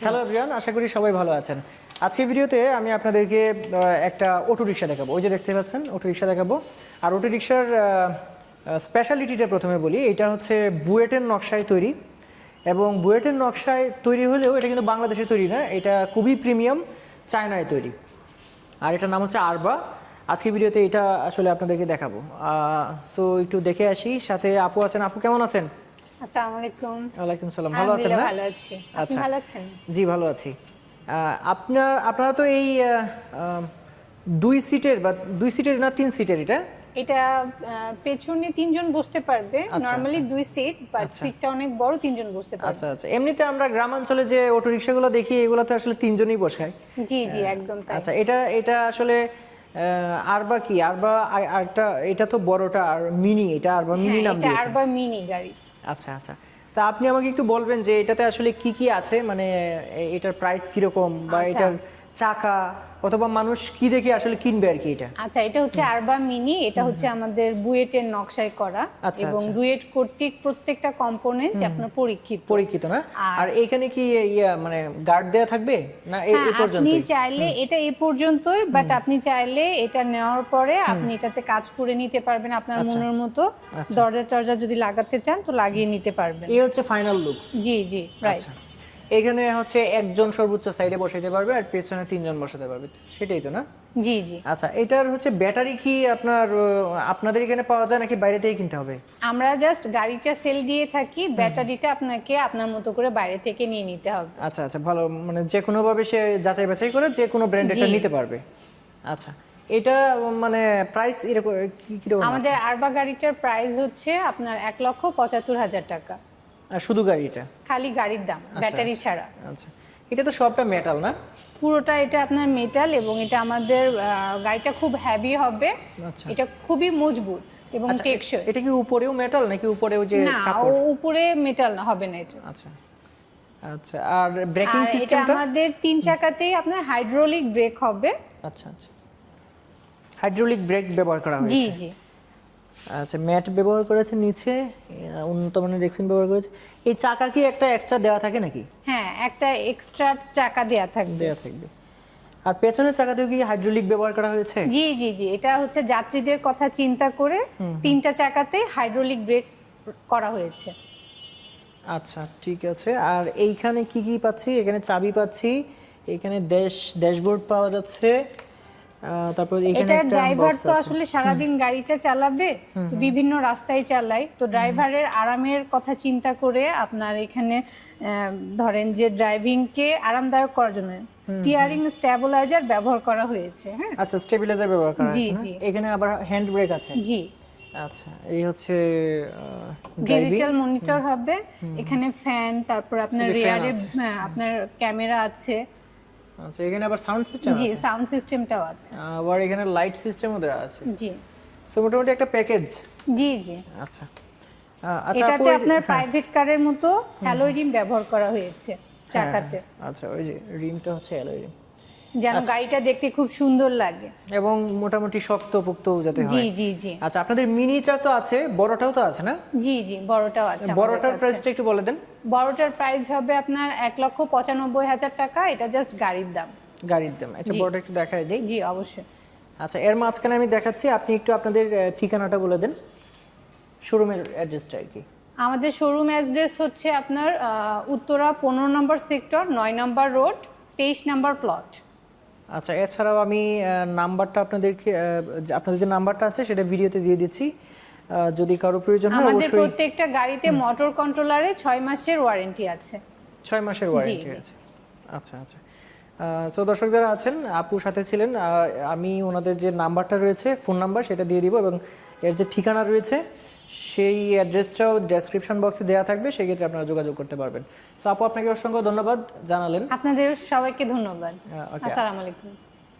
Hello everyone, আশা করি সবাই ভালো আছেন। আজকের ভিডিওতে আমি আপনাদেরকে একটা অটো রিকশা দেখাবো। ওই যে দেখতে পাচ্ছেন অটো রিকশা দেখাবো। আর অটো রিকশার স্পেশালিটিটা প্রথমে বলি, এটা হচ্ছে বুয়েটের নকশায় তৈরি এবং বুয়েটের নকশায় তৈরি হলেও এটা কিন্তু বাংলাদেশে তৈরি না, এটা খুবই প্রিমিয়াম চায়নায় তৈরি। আর এটার নাম হচ্ছে আরবা। আজকের ভিডিওতে এটা আসলে আপনাদেরকে দেখাবো। সো একটু দেখে আসি। সাথে আপু আছেন। আপু কেমন আছেন? আসসালামু আলাইকুম। ওয়ালাইকুম সালাম। ভালো আছেন না? ভালো আছি। আপনি আচ্ছা, ভালো আছেন? জি ভালো আছি। আপনারা তো এই 2 সিটের বা 2 সিটের না 3 সিটের এটা পেছনে তিনজন বসতে পারবে। নরমালি 2 সিট, বাট সিটটা অনেক বড়, তিনজন বসতে পারবে। আচ্ছা আচ্ছা। এমনিতে আমরা গ্রামাঞ্চলে যে অটো রিকশাগুলো দেখি এগুলোতে আসলে তিনজনই বসায়। জি জি, একদম তাই। আচ্ছা, এটা আসলে আরবা কি? আরবা আরেকটা, এটা তো বড়টা, আর মিনি, এটা আরবা মিনি নাম এটা দিয়েছে। আরবা মিনি গাড়ি। আচ্ছা আচ্ছা। তা আপনি আমাকে একটু বলবেন যে এটাতে আসলে কি কি আছে, মানে এটার প্রাইস কিরকম, বা এটার চাকা, অথবা মানুষ কি দেখে আসলে কিনবে আর কি এটা? আচ্ছা, এটা হচ্ছে আরবা মিনি। এটা হচ্ছে আমাদের বুয়েটের নকশায় করা এবং বুয়েট কর্তৃক প্রত্যেকটা কম্পোনেন্ট আপনার পরীক্ষিত না? আর এখানে কি মানে গার্ড দেয়া থাকবে না এই পর্যন্ত? আপনি চাইলে এটা এই পর্যন্তই, বাট আপনি চাইলে এটা নেওয়ার পরে আপনি এটাতে কাজ করে নিতে পারবেন আপনার মনের মতো। দরজা টরজা যদি লাগাতে চান তো লাগিয়ে নিতে পারবেন। এই হচ্ছে ফাইনাল লুকস। জি জি, রাইট। এখানে হচ্ছে একজন সর্বোচ্চ সাইডে বসাইতে পারবে আর পেছনে তিনজন বসাতে পারবে, সেটাই তো না? জি জি। আচ্ছা, এটার হচ্ছে ব্যাটারি কি আপনাদের এখানে পাওয়া যায় নাকি বাইরে থেকে কিনতে হবে? আমরা জাস্ট গাড়িটা সেল দিয়ে থাকি, ব্যাটারিটা আপনাকে আপনার মতো করে বাইরে থেকে নিয়ে নিতে হবে। আচ্ছা আচ্ছা, ভালো। মানে যে কোনো ভাবে সে যাচাই বাছাই করে যে কোনো ব্র্যান্ডেরটা নিতে পারবে। আচ্ছা, এটা মানে প্রাইস এরকম কি রকম? আমাদের আরবা গাড়িটার প্রাইস হচ্ছে আপনার 1,75,000 টাকা। আর শুধু গাড়িটা? খালি গাড়ির দাম, ব্যাটারি ছাড়া। আচ্ছা, এটা তো সবটা মেটাল না? পুরোটা এটা আপনার মেটাল, এবং এটা আমাদের গাড়িটা খুব হেভি হবে। এটা খুবই মজবুত এবং টেকসই। এটা কি উপরেও মেটাল নাকি উপরেও যে কাপড়? না, উপরে মেটাল না, হবে না এটা। আচ্ছা আচ্ছা। আর ব্রেকিং সিস্টেমটা? এটা আমাদের 3 চাকাতেই আপনার হাইড্রোলিক ব্রেক হবে। আচ্ছা আচ্ছা, হাইড্রোলিক ব্রেক ব্যবহার করা হয়েছে। জি জি। আচ্ছা, ম্যাট ব্যবহার করেছে, নিচে উন্নত মানের রেক্সিন ব্যবহার করেছে। এই চাকা কি একটা এক্সট্রা দেওয়া থাকে নাকি? হ্যাঁ, একটা এক্সট্রা চাকা দেয়া থাকবে। আর পেছনের চাকাতেও কি হাইড্রোলিক ব্যবহার করা হয়েছে? জি জি জি, এটা হচ্ছে যাত্রীদের কথা চিন্তা করে 3টা চাকাতে হাইড্রোলিক ব্রেক করা হয়েছে। আচ্ছা, ঠিক আছে। আর এইখানে কি কি পাচ্ছি? এখানে চাবি পাচ্ছি, এখানে ড্যাশবোর্ড পাওয়া যাচ্ছে, তারপর এখানে একটা ড্রাইভার তো আসলে সারা দিন গাড়িটা চালাবে, বিভিন্ন রাস্তায় চালায়, তো ড্রাইভারের আরামের কথা চিন্তা করে আপনার এখানে ধরেন যে ড্রাইভিং কে আরামদায়ক করার জন্য স্টিয়ারিং স্টেবিলাইজার ব্যবহার করা হয়েছে। হ্যাঁ, আচ্ছা, স্টেবিলাইজার ব্যবহার করা হয়েছে। জি জি। এখানে আবার হ্যান্ড ব্রেক আছে। জি। আচ্ছা, এই হচ্ছে ডিজিটাল মনিটর হবে। এখানে ফ্যান, তারপর আপনার রিয়ারে আপনার ক্যামেরা আছে। আচ্ছা, এখানে আবার সাউন্ড সিস্টেম আছে। জি, সাউন্ড সিস্টেমটাও আছে। আবার এখানে লাইট সিস্টেমও দেওয়া আছে। জি। সো মোটামুটি একটা প্যাকেজ। জি জি। আচ্ছা আচ্ছা, এটাতে আপনার প্রাইভেট কারের মতো অ্যালয় রিম ব্যবহার করা হয়েছে চাকাতে। আচ্ছা, ওই যে রিমটা হচ্ছে অ্যালয় রিম, যেন গাড়িটা দেখতে খুব সুন্দর লাগে এবং মোটামুটি শক্তপোক্ত যাতে হয়। জি জি জি। আচ্ছা, আপনাদের মিনিটা তো আছে, বড়টাও তো আছে না? জি জি, বড়টাও আছে। বড়টার প্রাইসটা একটু বলে দেন। বড়টার প্রাইস হবে আপনার 1,95,000 টাকা। এটা জাস্ট গাড়ির দাম। আচ্ছা, বড়টা একটু দেখাই দেই। জি, অবশ্যই। আচ্ছা, এর মাঝখানে আমি দেখাচ্ছি, আপনি একটু আপনাদের ঠিকানাটা বলে দেন, শোরুমের অ্যাড্রেসটা আর কি। আমাদের শোরুম অ্যাড্রেস হচ্ছে আপনার উত্তরা 15 নম্বর সেক্টর, 9 নম্বর রোড, 23 নম্বর প্লট। আচ্ছা, এছাড়াও আমি নাম্বারটা আপনাদেরকে, আপনাদের যে নাম্বারটা আছে সেটা ভিডিওতে দিয়ে দিচ্ছি, যদি কারো প্রয়োজন হয় আমাদের প্রত্যেকটা গাড়িতে মোটর কন্ট্রোলারে 6 মাসের ওয়ারেন্টি আছে। 6 মাসের ওয়ারেন্টি আছে। আচ্ছা আচ্ছা। সো দর্শক যারা আছেন, আপুর সাথে ছিলেন, আমি ওনাদের যে নাম্বারটা রয়েছে, ফোন নাম্বার, সেটা দিয়ে দিব, এবং এর যে ঠিকানা রয়েছে সেই অ্যাড্রেসটাও ডেসক্রিপশন বক্সে দেওয়া থাকবে, সেক্ষেত্রে আপনারা যোগাযোগ করতে পারবেন। সো আপু, আপনাকে অসংখ্য ধন্যবাদ জানালেন। আপনাদের সবাইকে ধন্যবাদ। আসসালামু আলাইকুম।